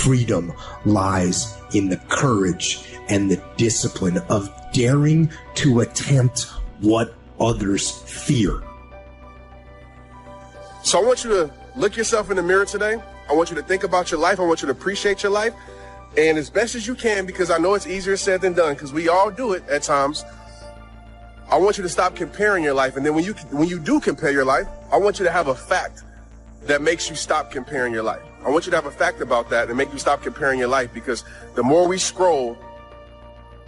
Freedom lies in the courage and the discipline of daring to attempt what others fear. So I want you to look yourself in the mirror today. I want you to think about your life. I want you to appreciate your life. And as best as you can, because I know it's easier said than done, because we all do it at times, I want you to stop comparing your life. And then when you do compare your life, I want you to have a fact that makes you stop comparing your life. I want you to have a fact about that and make you stop comparing your life, because the more we scroll,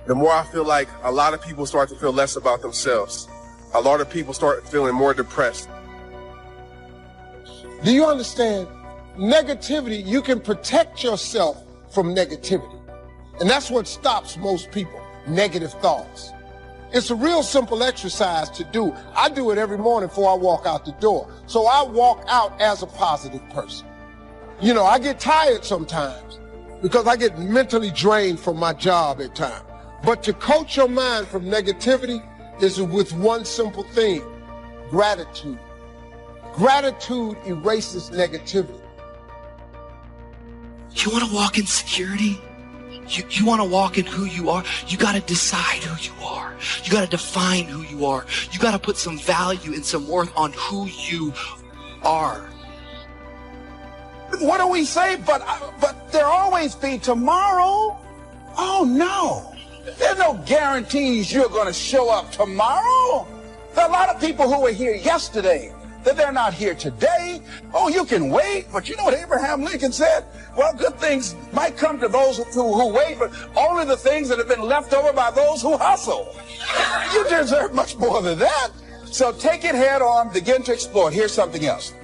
the more I feel like a lot of people start to feel less about themselves. A lot of people start feeling more depressed. Do you understand? Negativity, you can protect yourself from negativity. And that's what stops most people, negative thoughts. It's a real simple exercise to do. I do it every morning before I walk out the door. So I walk out as a positive person. You know, I get tired sometimes because I get mentally drained from my job at times. But to coach your mind from negativity is with one simple thing: gratitude. Gratitude erases negativity. You want to walk in security? You want to walk in who you are? You got to decide who you are. You got to define who you are. You got to put some value and some worth on who you are. What do we say? But there always be tomorrow. Oh no. There's no guarantees you're going to show up tomorrow. There are a lot of people who were here yesterday that they're not here today. Oh, you can wait, but you know what Abraham Lincoln said? Well, good things might come to those who wait, but only the things that have been left over by those who hustle. You deserve much more than that. So take it head on, begin to explore. Here's something else.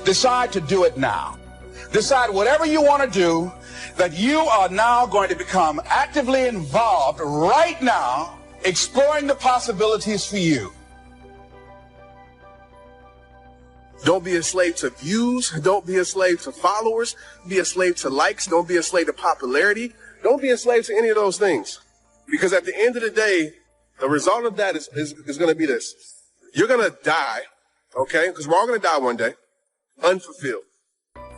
Decide to do it now. Decide whatever you want to do, that you are now going to become actively involved right now, exploring the possibilities for you. Don't be a slave to views. Don't be a slave to followers. Be a slave to likes. Don't be a slave to popularity. Don't be a slave to any of those things. Because at the end of the day, the result of that is going to be this. You're going to die, okay? Because we're all going to die one day, unfulfilled.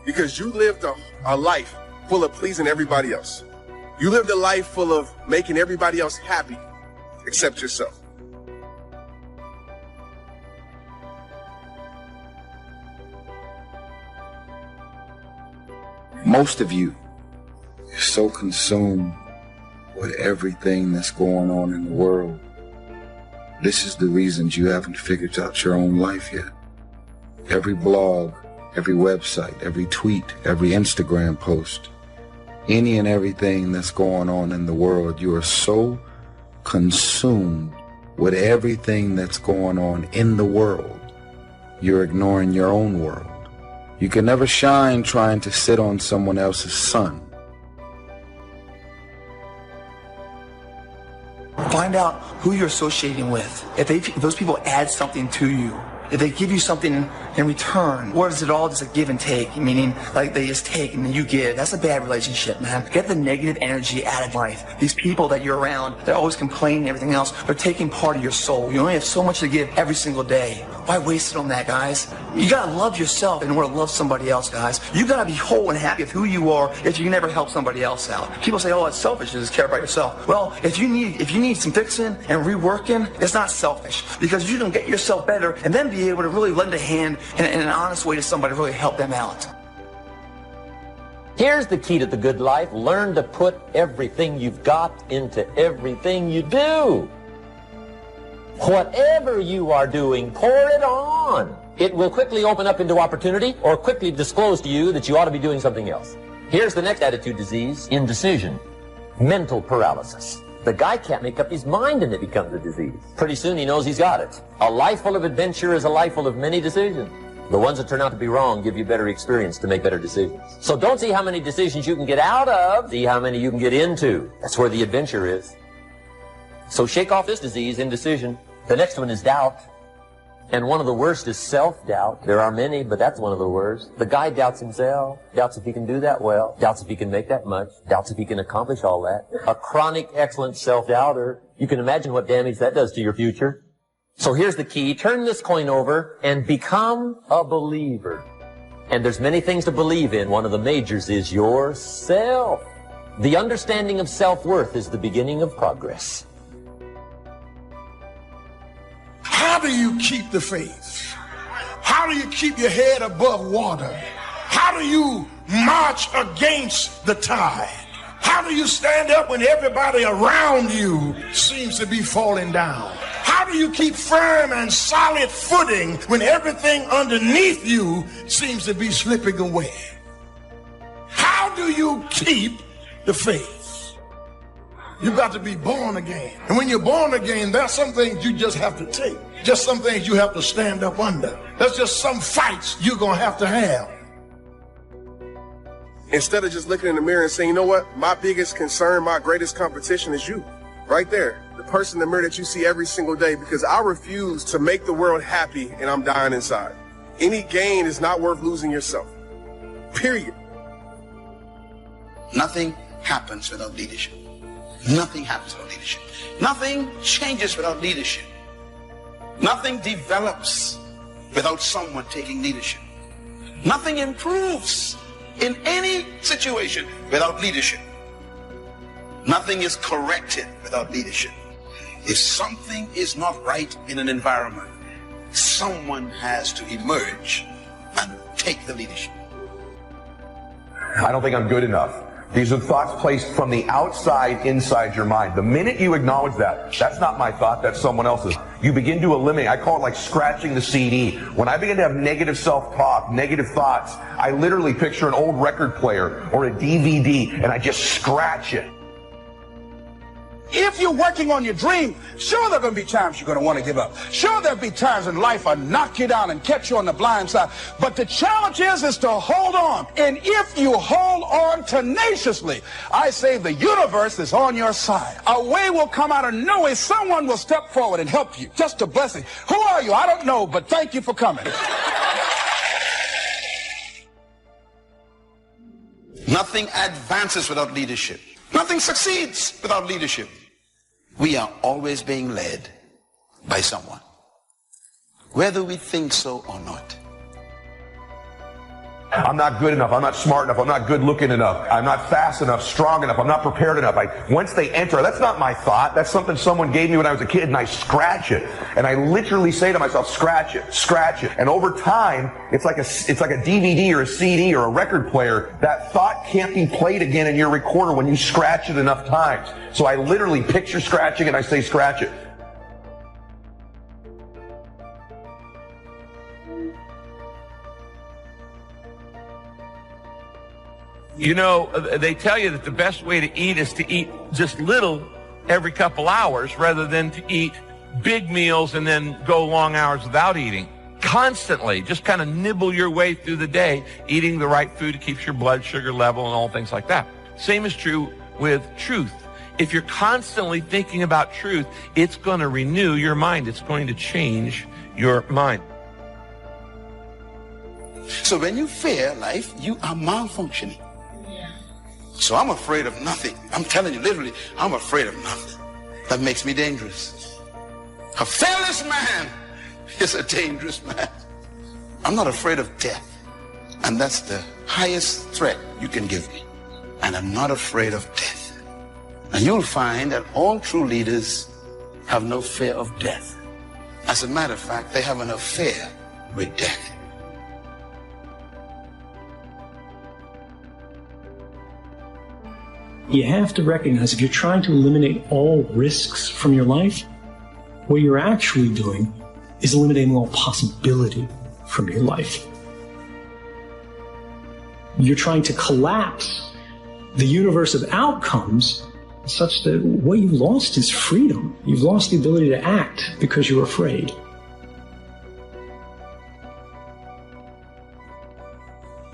Because you lived a life full of pleasing everybody else. You lived a life full of making everybody else happy except yourself. Most of you are so consumed with everything that's going on in the world. This is the reasons you haven't figured out your own life yet. Every blog, every website, every tweet, every Instagram post, any and everything that's going on in the world, you are so consumed with everything that's going on in the world, you're ignoring your own world. You can never shine trying to sit on someone else's sun. Find out who you're associating with. If those people add something to you, if they give you something in return, or is it all just a give and take, meaning like they just take and then you give? That's a bad relationship, man. Get the negative energy out of life. These people that you're around, they're always complaining and everything else. They're taking part of your soul. You only have so much to give every single day. Why waste it on that, guys? You gotta love yourself in order to love somebody else, guys. You gotta be whole and happy with who you are if you never help somebody else out. People say, oh, it's selfish to just care about yourself. Well, if you need some fixing and reworking, it's not selfish, because you can get yourself better and then be able to really lend a hand in an honest way to somebody to really help them out. Here's the key to the good life. Learn to put everything you've got into everything you do. Whatever you are doing, pour it on. It will quickly open up into opportunity or quickly disclose to you that you ought to be doing something else. Here's the next attitude disease: indecision, mental paralysis. The guy can't make up his mind and it becomes a disease. Pretty soon he knows he's got it. A life full of adventure is a life full of many decisions. The ones that turn out to be wrong give you better experience to make better decisions. So don't see how many decisions you can get out of, see how many you can get into. That's where the adventure is. So shake off this disease, indecision. The next one is doubt. And one of the worst is self-doubt. There are many, but that's one of the worst. The guy doubts himself, doubts if he can do that well, doubts if he can make that much, doubts if he can accomplish all that. A chronic, excellent self-doubter. You can imagine what damage that does to your future. So here's the key. Turn this coin over and become a believer. And there's many things to believe in. One of the majors is yourself. The understanding of self-worth is the beginning of progress. How do you keep the faith? How do you keep your head above water? How do you march against the tide? How do you stand up when everybody around you seems to be falling down? How do you keep firm and solid footing when everything underneath you seems to be slipping away? How do you keep the faith? You've got to be born again. And when you're born again, there's some things you just have to take. Just some things you have to stand up under. There's just some fights you're going to have. Instead of just looking in the mirror and saying, you know what, my biggest concern, my greatest competition is you. Right there. The person in the mirror that you see every single day, because I refuse to make the world happy and I'm dying inside. Any gain is not worth losing yourself. Period. Nothing happens without leadership. Nothing happens without leadership. Nothing changes without leadership. Nothing develops without someone taking leadership. Nothing improves in any situation without leadership. Nothing is corrected without leadership. If something is not right in an environment, someone has to emerge and take the leadership. I don't think I'm good enough. These are thoughts placed from the outside inside your mind. The minute you acknowledge that, that's not my thought, that's someone else's. You begin to eliminate, I call it like scratching the CD. When I begin to have negative self-talk, negative thoughts, I literally picture an old record player or a DVD and I just scratch it. If you're working on your dream, sure there are going to be times you're going to want to give up. Sure there'll be times in life I'll knock you down and catch you on the blind side. But the challenge is to hold on. And if you hold on tenaciously, I say the universe is on your side. A way will come out of nowhere. Someone will step forward and help you. Just a blessing. Who are you? I don't know, but thank you for coming. Nothing advances without leadership. Nothing succeeds without leadership. We are always being led by someone, whether we think so or not. I'm not good enough. I'm not smart enough. I'm not good looking enough. I'm not fast enough, strong enough. I'm not prepared enough. Once they enter, that's not my thought. That's something someone gave me when I was a kid, and I scratch it. And I literally say to myself, scratch it, scratch it. And over time, it's like a DVD or a CD or a record player. That thought can't be played again in your recorder when you scratch it enough times. So I literally picture scratching and I say, scratch it. You know, they tell you that the best way to eat is to eat just little every couple hours rather than to eat big meals and then go long hours without eating. Constantly, just kind of nibble your way through the day, eating the right food to keep your blood sugar level and all things like that. Same is true with truth. If you're constantly thinking about truth, it's going to renew your mind. It's going to change your mind. So when you fear life, you are malfunctioning. So I'm afraid of nothing. I'm telling you, literally, I'm afraid of nothing. That makes me dangerous. A fearless man is a dangerous man. I'm not afraid of death. And that's the highest threat you can give me. And I'm not afraid of death. And you'll find that all true leaders have no fear of death. As a matter of fact, they have an affair with death. You have to recognize if you're trying to eliminate all risks from your life, what you're actually doing is eliminating all possibility from your life. You're trying to collapse the universe of outcomes such that what you've lost is freedom. You've lost the ability to act because you're afraid.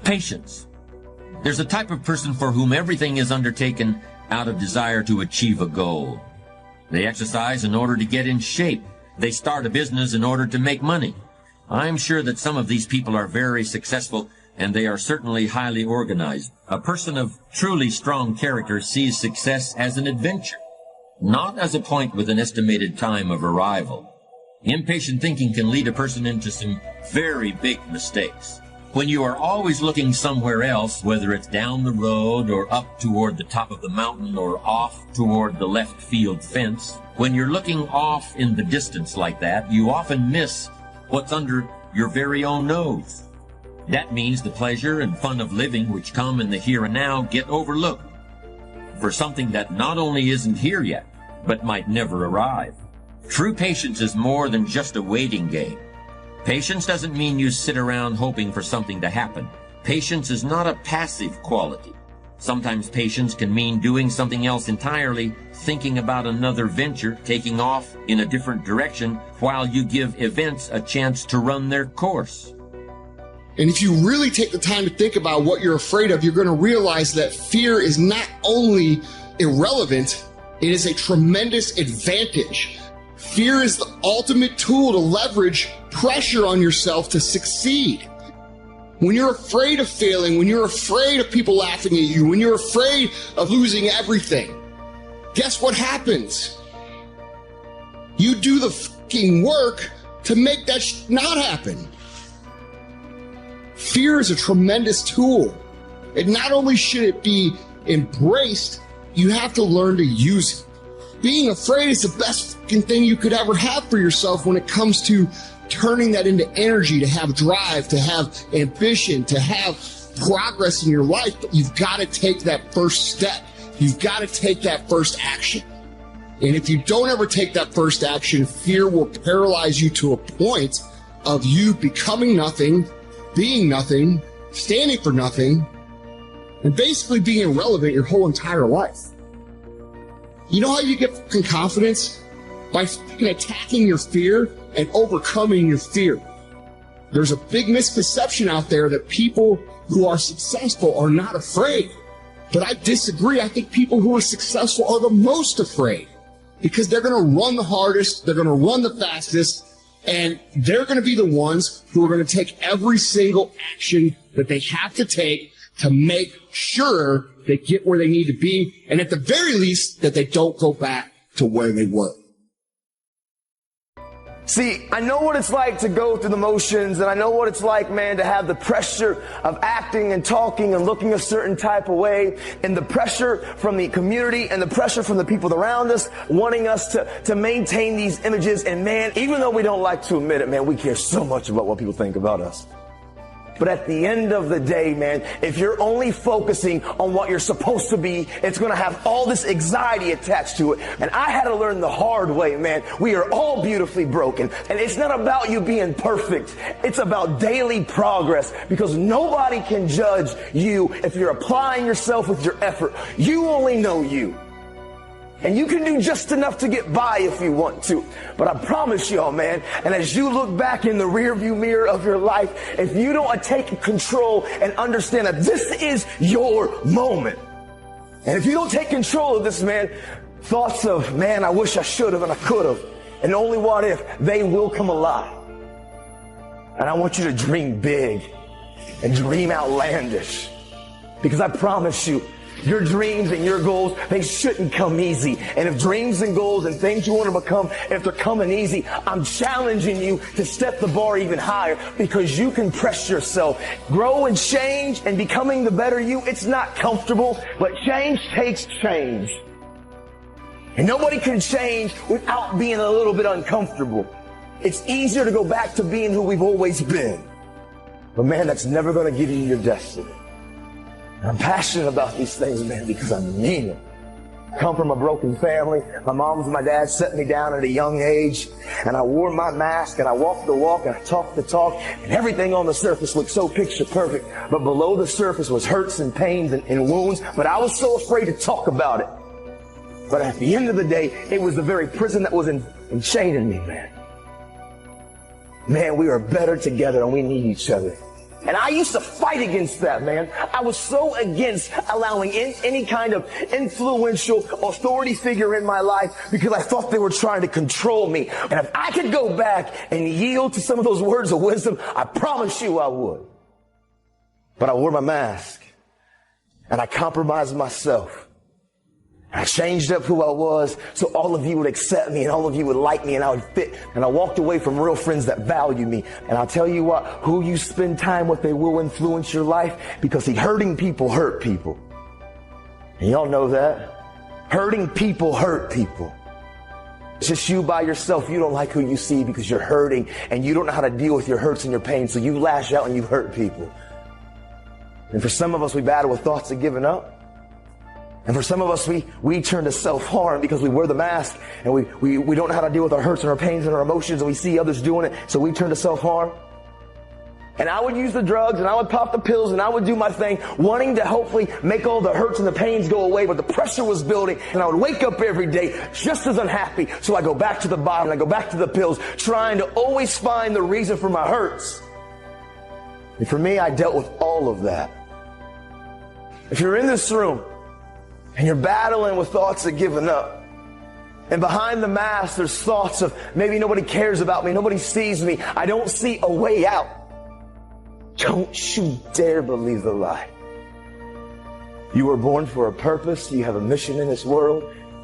Patience. There's a type of person for whom everything is undertaken out of desire to achieve a goal. They exercise in order to get in shape. They start a business in order to make money. I'm sure that some of these people are very successful, and they are certainly highly organized. A person of truly strong character sees success as an adventure, not as a point with an estimated time of arrival. Impatient thinking can lead a person into some very big mistakes. When you are always looking somewhere else, whether it's down the road or up toward the top of the mountain or off toward the left field fence, when you're looking off in the distance like that, you often miss what's under your very own nose. That means the pleasure and fun of living which come in the here and now get overlooked for something that not only isn't here yet, but might never arrive. True patience is more than just a waiting game. Patience doesn't mean you sit around hoping for something to happen. Patience is not a passive quality. Sometimes patience can mean doing something else entirely, thinking about another venture, taking off in a different direction, while you give events a chance to run their course. And if you really take the time to think about what you're afraid of, you're going to realize that fear is not only irrelevant, it is a tremendous advantage. Fear is the ultimate tool to leverage pressure on yourself to succeed. When you're afraid of failing, when you're afraid of people laughing at you, when you're afraid of losing everything, guess what happens? You do the fucking work to make that not happen. Fear is a tremendous tool. And not only should it be embraced, you have to learn to use it. Being afraid is the best fucking thing you could ever have for yourself when it comes to turning that into energy, to have drive, to have ambition, to have progress in your life. But you've got to take that first step. You've got to take that first action. And if you don't ever take that first action, fear will paralyze you to a point of you becoming nothing, being nothing, standing for nothing, and basically being irrelevant your whole entire life. You know how you get fucking confidence? By fucking attacking your fear and overcoming your fear. There's a big misconception out there that people who are successful are not afraid. But I disagree. I think people who are successful are the most afraid because they're going to run the hardest, they're going to run the fastest, and they're going to be the ones who are going to take every single action that they have to take to make sure they get where they need to be, and at the very least, that they don't go back to where they were. See, I know what it's like to go through the motions, and I know what it's like, man, to have the pressure of acting and talking and looking a certain type of way, and the pressure from the community and the pressure from the people around us wanting us to maintain these images. And man, even though we don't like to admit it, man, we care so much about what people think about us. But at the end of the day, man, if you're only focusing on what you're supposed to be, it's going to have all this anxiety attached to it. And I had to learn the hard way, man. We are all beautifully broken. And it's not about you being perfect. It's about daily progress, because nobody can judge you if you're applying yourself with your effort. You only know you. And you can do just enough to get by if you want to. But I promise y'all, man, and as you look back in the rearview mirror of your life, if you don't take control and understand that this is your moment, and if you don't take control of this, man, thoughts of, man, I wish I should have and I could have, and only what if, they will come alive. And I want you to dream big and dream outlandish, because I promise you, your dreams and your goals, they shouldn't come easy. And if dreams and goals and things you want to become, if they're coming easy, I'm challenging you to step the bar even higher, because you can press yourself. Grow and change and becoming the better you. It's not comfortable, but change takes change. And nobody can change without being a little bit uncomfortable. It's easier to go back to being who we've always been. But man, that's never going to give you your destiny. I'm passionate about these things, man, because I mean it. I come from a broken family. My mom and my dad set me down at a young age, and I wore my mask, and I walked the walk, and I talked the talk, and everything on the surface looked so picture perfect. But below the surface was hurts and pains and wounds, but I was so afraid to talk about it. But at the end of the day, it was the very prison that was enchaining me, man. Man, we are better together, and we need each other. And I used to fight against that, man. I was so against allowing any kind of influential authority figure in my life, because I thought they were trying to control me. And if I could go back and yield to some of those words of wisdom, I promise you I would. But I wore my mask, and I compromised myself. I changed up who I was so all of you would accept me and all of you would like me and I would fit. And I walked away from real friends that value me. And I'll tell you what, who you spend time with, they will influence your life, because hurting people hurt people. And y'all know that. Hurting people hurt people. It's just you by yourself. You don't like who you see because you're hurting and you don't know how to deal with your hurts and your pain. So you lash out and you hurt people. And for some of us, we battle with thoughts of giving up. And for some of us, we turn to self-harm because we wear the mask and we don't know how to deal with our hurts and our pains and our emotions, and we see others doing it, so we turn to self-harm. And I would use the drugs and I would pop the pills and I would do my thing, wanting to hopefully make all the hurts and the pains go away, but the pressure was building and I would wake up every day just as unhappy. So I go back to the bottle and I go back to the pills, trying to always find the reason for my hurts. And for me, I dealt with all of that. If you're in this room and you're battling with thoughts of giving up, and behind the mask there's thoughts of maybe nobody cares about me, nobody sees me, I don't see a way out, don't you dare believe the lie. You were born for a purpose, you have a mission in this world.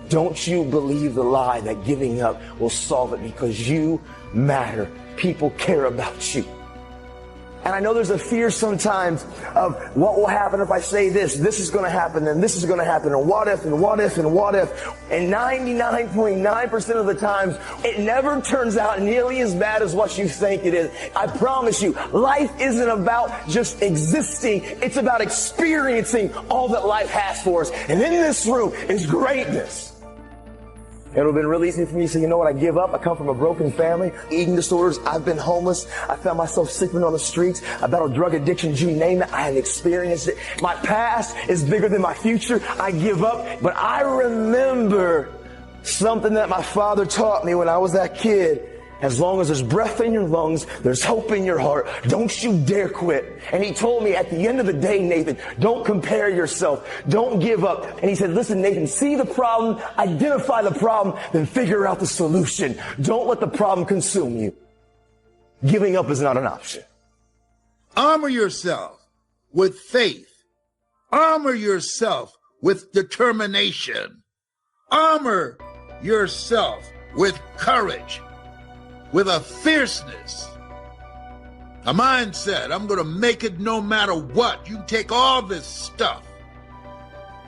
Don't you believe the lie that giving up will solve it, because you matter. People care about you. And I know there's a fear sometimes of what will happen if I say this is going to happen, and this is going to happen, and what if, and what if, and what if. And 99.9% of the times, it never turns out nearly as bad as what you think it is. I promise you, life isn't about just existing. It's about experiencing all that life has for us. And in this room is greatness. It would have been really easy for me to say, you know what, I give up. I come from a broken family, eating disorders. I've been homeless. I found myself sleeping on the streets. I battled drug addiction, you name it. I have experienced it. My past is bigger than my future. I give up. But I remember something that my father taught me when I was that kid. As long as there's breath in your lungs, there's hope in your heart. Don't you dare quit. And he told me at the end of the day, Nathan, don't compare yourself. Don't give up. And he said, listen, Nathan, see the problem, identify the problem, then figure out the solution. Don't let the problem consume you. Giving up is not an option. Armor yourself with faith. Armor yourself with determination. Armor yourself with courage. With a fierceness, a mindset. I'm going to make it no matter what. You can take all this stuff.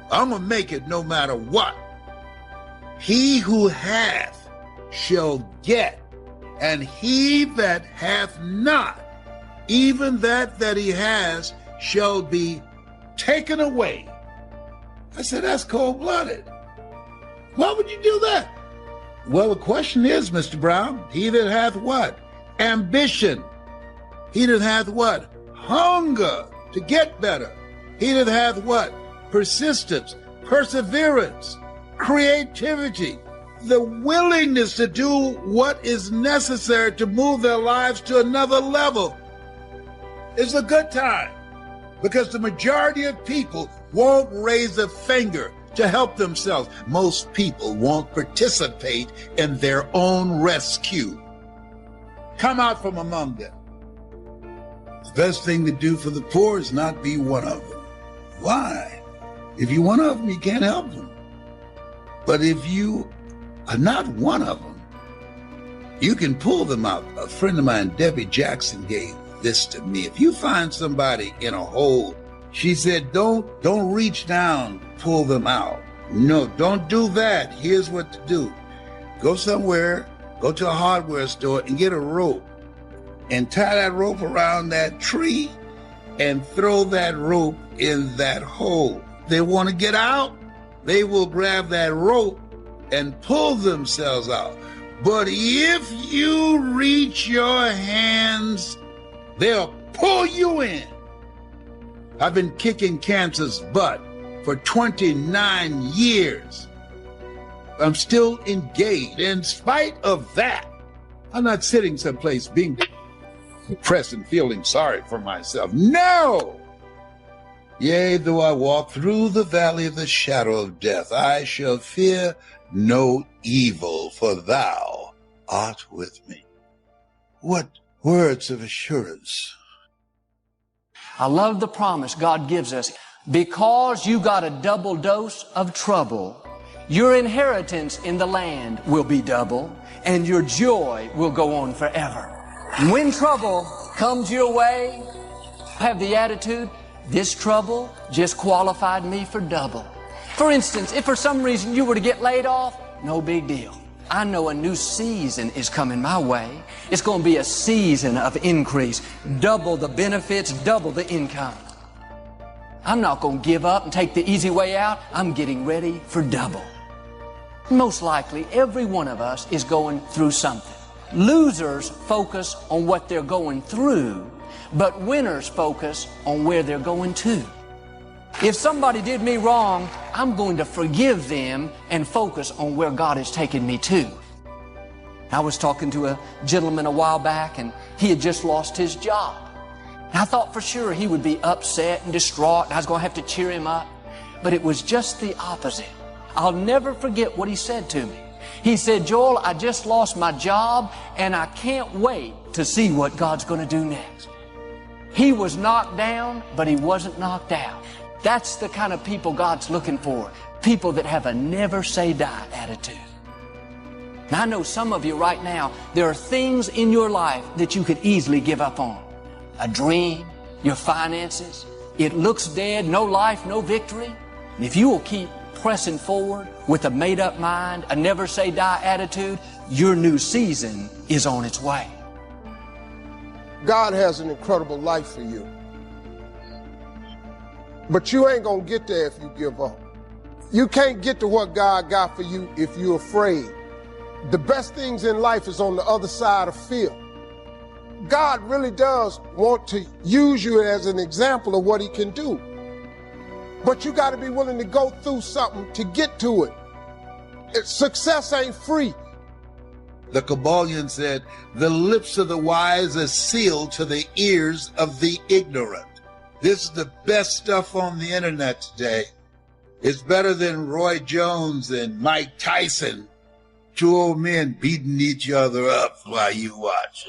I'm going to make it no matter what. He who hath shall get, and he that hath not, even that he has, shall be taken away. I said, that's cold-blooded. Why would you do that? Well, the question is, Mr. Brown, he that hath what? Ambition. He that hath what? Hunger to get better. He that hath what? Persistence, perseverance, creativity, the willingness to do what is necessary to move their lives to another level. It's a good time, because the majority of people won't raise a finger to help themselves. Most people won't participate in their own rescue. Come out from among them. The best thing to do for the poor is not be one of them. Why? If you're one of them, you can't help them. But if you are not one of them, you can pull them out. A friend of mine, Debbie Jackson, gave this to me. If you find somebody in a hole, she said, don't reach down, pull them out. No, don't do that. Here's what to do. Go somewhere, go to a hardware store and get a rope and tie that rope around that tree and throw that rope in that hole. They want to get out, they will grab that rope and pull themselves out. But if you reach your hands, they'll pull you in. I've been kicking cancer's butt for 29 years. I'm still engaged. In spite of that, I'm not sitting someplace being depressed and feeling sorry for myself. No! Yea, though I walk through the valley of the shadow of death, I shall fear no evil, for thou art with me. What words of assurance. I love the promise God gives us. Because you got a double dose of trouble, Your inheritance in the land will be double, and your joy will go on forever. When trouble comes your way, have the attitude, this trouble just qualified me for double. For instance, if for some reason you were to get laid off, no big deal. I know a new season is coming my way. It's going to be a season of increase. Double the benefits, double the income. I'm not going to give up and take the easy way out. I'm getting ready for double. Most likely, every one of us is going through something. Losers focus on what they're going through, but winners focus on where they're going to. If somebody did me wrong, I'm going to forgive them and focus on where God is taking me to. I was talking to a gentleman a while back, and he had just lost his job. I thought for sure he would be upset and distraught, and I was going to have to cheer him up. But it was just the opposite. I'll never forget what he said to me. He said, Joel, I just lost my job, and I can't wait to see what God's going to do next. He was knocked down, but he wasn't knocked out. That's the kind of people God's looking for. People that have a never say die attitude. Now, I know some of you right now, there are things in your life that you could easily give up on. A dream, your finances. It looks dead, no life, no victory. And if you will keep pressing forward with a made-up mind, a never say die attitude, your new season is on its way. God has an incredible life for you. But you ain't gonna get there if you give up. You can't get to what God got for you if you're afraid. The best things in life is on the other side of fear. God really does want to use you as an example of what he can do. But you gotta be willing to go through something to get to it. Success ain't free. The Kabbalion said, the lips of the wise are sealed to the ears of the ignorant. This is the best stuff on the internet today. It's better than Roy Jones and Mike Tyson. Two old men beating each other up while you watch.